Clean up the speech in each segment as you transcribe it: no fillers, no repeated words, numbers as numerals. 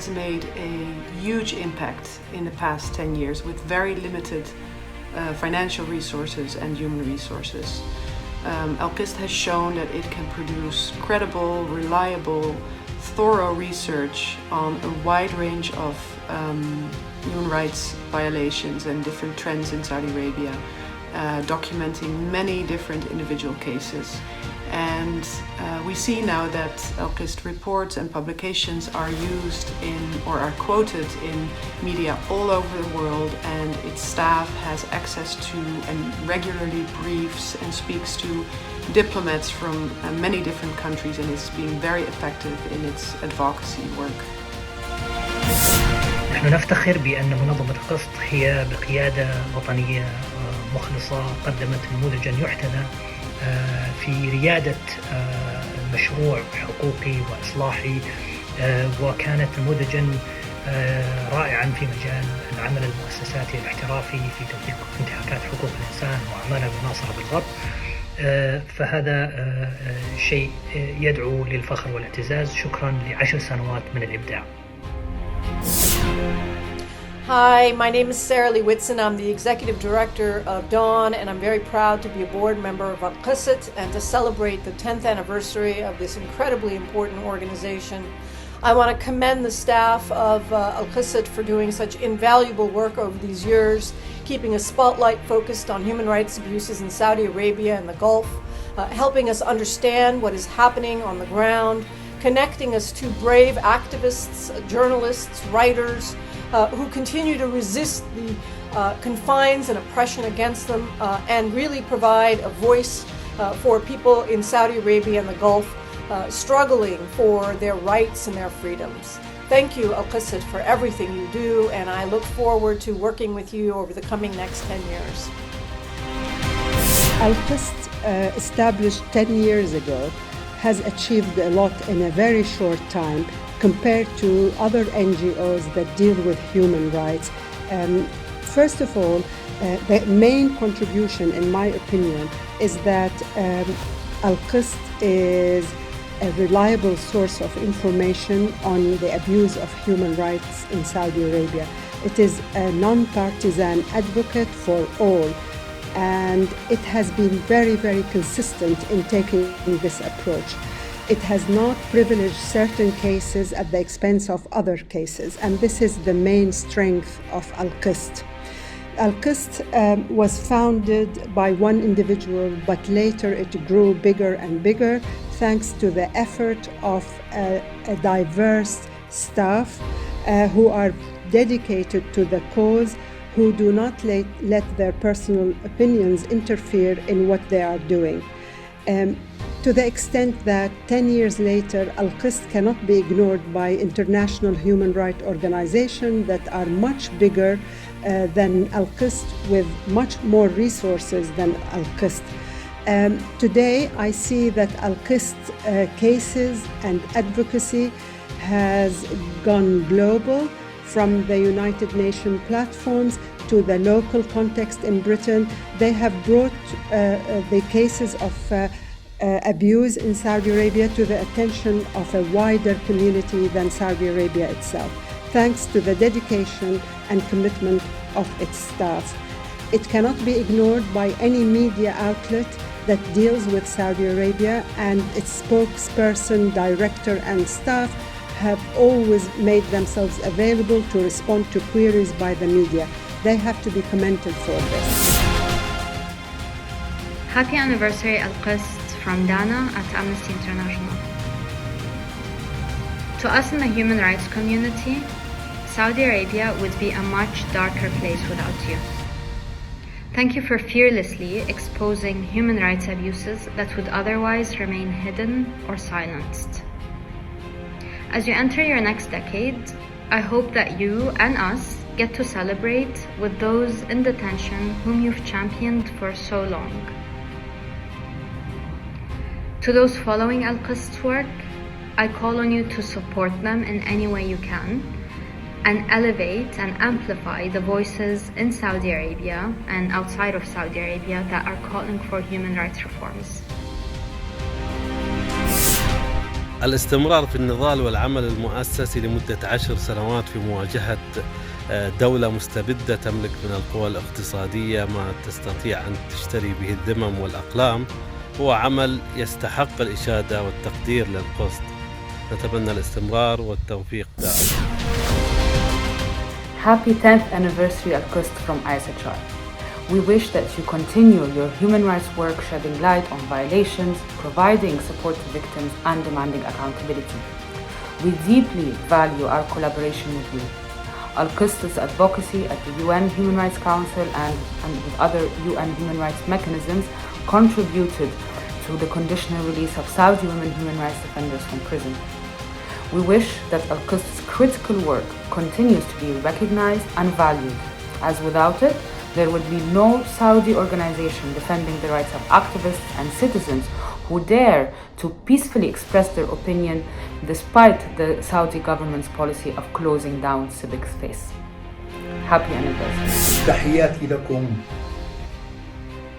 has made a huge impact in the past 10 years with very limited financial resources and human resources. ALQST has shown that it can produce credible, reliable, thorough research on a wide range of human rights violations and different trends in Saudi Arabia, documenting many different individual cases. And we see now that ALQST reports and publications are used in or are quoted in media all over the world, and its staff has access to and regularly briefs and speaks to diplomats from many different countries, and is being very effective in its advocacy work. نحن نفتخر بأن منظمة القسط هي بقيادة وطنية مخلصة قدمت نموذجا يحتذى في ريادة مشروع حقوقي وإصلاحي، وكانت نموذجا رائعا في مجال العمل المؤسساتي الاحترافي في توثيق انتهاكات حقوق الإنسان وأعمالها المناصرة بالغرب. فهذا شيء يدعو للفخر والاعتزاز. شكرا ل10 سنوات من الإبداع. Hi, my name is Sarah Lee Whitson. I'm the Executive Director of Dawn, and I'm very proud to be a board member of ALQST and to celebrate the 10th anniversary of this incredibly important organization. I want to commend the staff of ALQST for doing such invaluable work over these years, keeping a spotlight focused on human rights abuses in Saudi Arabia and the Gulf, helping us understand what is happening on the ground, connecting us to brave activists, journalists, writers, who continue to resist the confines and oppression against them, and really provide a voice for people in Saudi Arabia and the Gulf struggling for their rights and their freedoms. Thank you, ALQST, for everything you do, and I look forward to working with you over the coming next 10 years. ALQST, established 10 years ago, has achieved a lot in a very short time compared to other NGOs that deal with human rights. First of all, the main contribution, in my opinion, is that ALQST is a reliable source of information on the abuse of human rights in Saudi Arabia. It is a non-partisan advocate for all, and it has been very, very consistent in taking this approach. It has not privileged certain cases at the expense of other cases, and this is the main strength of ALQST. ALQST was founded by one individual, but later it grew bigger and bigger thanks to the effort of a diverse staff who are dedicated to the cause, who do not let their personal opinions interfere in what they are doing. To the extent that 10 years later, ALQST cannot be ignored by international human rights organizations that are much bigger than ALQST, with much more resources than ALQST. Today, I see that ALQST cases and advocacy has gone global, from the United Nations platforms to the local context in Britain. They have brought the cases of abuse in Saudi Arabia to the attention of a wider community than Saudi Arabia itself, thanks to the dedication and commitment of its staff. It cannot be ignored by any media outlet that deals with Saudi Arabia, and its spokesperson, director, and staff have always made themselves available to respond to queries by the media. They have to be commended for this. Happy anniversary, ALQST, from Dana at Amnesty International. To us in the human rights community, Saudi Arabia would be a much darker place without you. Thank you for fearlessly exposing human rights abuses that would otherwise remain hidden or silenced. As you enter your next decade, I hope that you and us get to celebrate with those in detention whom you've championed for so long. To those following ALQST's work, I call on you to support them in any way you can and elevate and amplify the voices in Saudi Arabia and outside of Saudi Arabia that are calling for human rights reforms. الاستمرار في النضال والعمل المؤسسي لمدة 10 سنوات في مواجهة دولة مستبدة تملك من القوى الاقتصادية ما تستطيع أن تشتري به الذمم والأقلام هو عمل يستحق الإشادة والتقدير للقسط. نتمنى الاستمرار والتوفيق دائما. Happy 10th anniversary ALQST from ISHR. We wish that you continue your human rights work shedding light on violations, providing support to victims and demanding accountability. We deeply value our collaboration with you. ALQST's advocacy at the UN Human Rights Council and with other UN human rights mechanisms contributed to the conditional release of Saudi women human rights defenders from prison. We wish that ALQST's critical work continues to be recognized and valued, as without it, there would be no Saudi organization defending the rights of activists and citizens who dare to peacefully express their opinion despite the Saudi government's policy of closing down civic space. Happy anniversary. تحياتي لكم.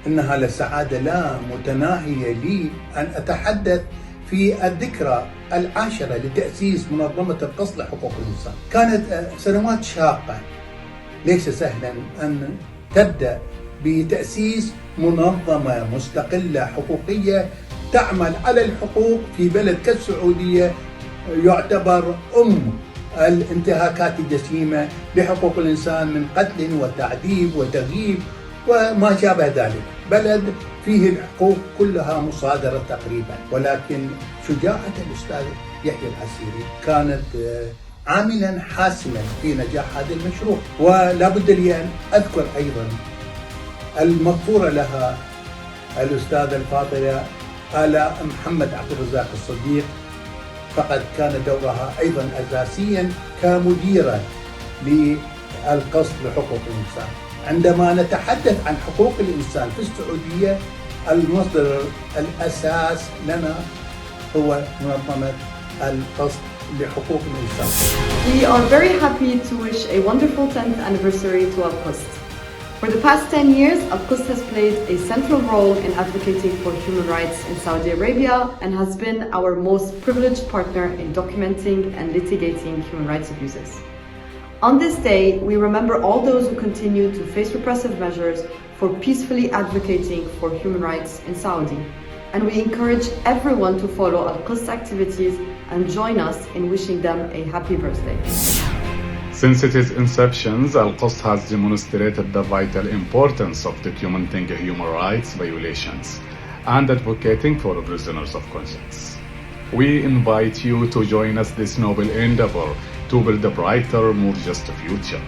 إنها لسعادة لا متناهية لي أن أتحدث في الذكرى 10 لتأسيس منظمة القسط لحقوق الإنسان. كانت سنوات شاقة، ليس سهلا أن تبدأ بتأسيس منظمة مستقلة حقوقية تعمل على الحقوق في بلد كالسعودية يعتبر الانتهاكات الجسيمة لحقوق الإنسان من قتل وتعذيب وتغييب وما شابه ذلك. بلد فيه الحقوق كلها مصادرة تقريبا، ولكن شجاعة الأستاذ يحيى العسيري كانت عاملا حاسما في نجاح هذا المشروع. ولا بد لي أن أذكر أيضا المغفورة لها الأستاذة الفاضلة آلاء محمد عبد الرزاق الصديق، فقد كان دورها أيضا أساسيا كمديرة للقسط لحقوق الإنسان. عندما نتحدث عن حقوق الإنسان في السعودية المصدر الأساس لنا هو منظمة القسط لحقوق الإنسان. We are very happy to wish a wonderful 10th anniversary to ALQST. For the past 10 years, ALQST has played a central role in advocating for human rights in Saudi Arabia and has been our most privileged partner in documenting and litigating human rights abuses. On this day, we remember all those who continue to face repressive measures for peacefully advocating for human rights in Saudi. And we encourage everyone to follow ALQST activities and join us in wishing them a happy birthday. Since its inception, ALQST has demonstrated the vital importance of documenting human rights violations and advocating for prisoners of conscience. We invite you to join us this noble endeavor to build a brighter, more just future.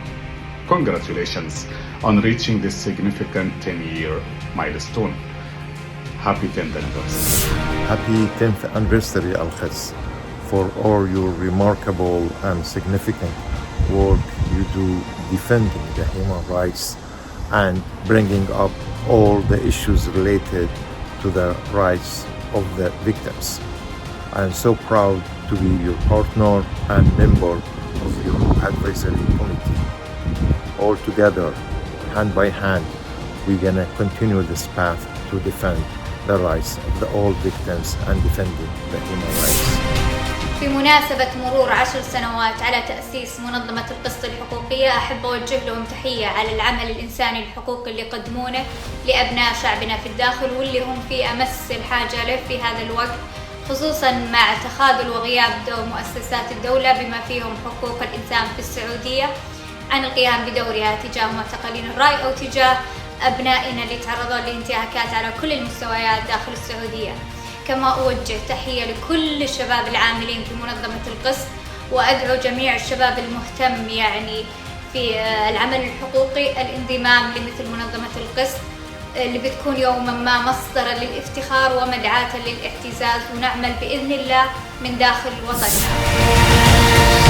Congratulations on reaching this significant 10-year milestone. Happy 10th anniversary. Happy 10th anniversary, ALQST, for all your remarkable and significant work you do defending the human rights and bringing up all the issues related to the rights of the victims. I am so proud to be your partner and member of your advisory committee. All together, hand by hand, we're gonna continue this path to defend the rights of all victims and defending the human rights. بمناسبة مرور 10 سنوات على تأسيس منظمة القسط الحقوقية، أحب أوجه لهم تحية على العمل الإنساني الحقوقي اللي يقدمونه لأبناء شعبنا في الداخل واللي هم في أمس الحاجة له في هذا الوقت، خصوصا مع تخاذل وغياب مؤسسات الدولة بما فيهم حقوق الإنسان في السعودية عن القيام بدورها تجاه معتقلين الرأي أو تجاه أبنائنا اللي تعرضوا لانتهاكات على كل المستويات داخل السعودية. كما أوجه تحية لكل الشباب العاملين في منظمة القسط، وأدعو جميع الشباب المهتم في العمل الحقوقي الانضمام لمثل منظمة القسط اللي بتكون يوما ما مصدرا للافتخار ومدعاة للاعتزاز، ونعمل بإذن الله من داخل وطننا.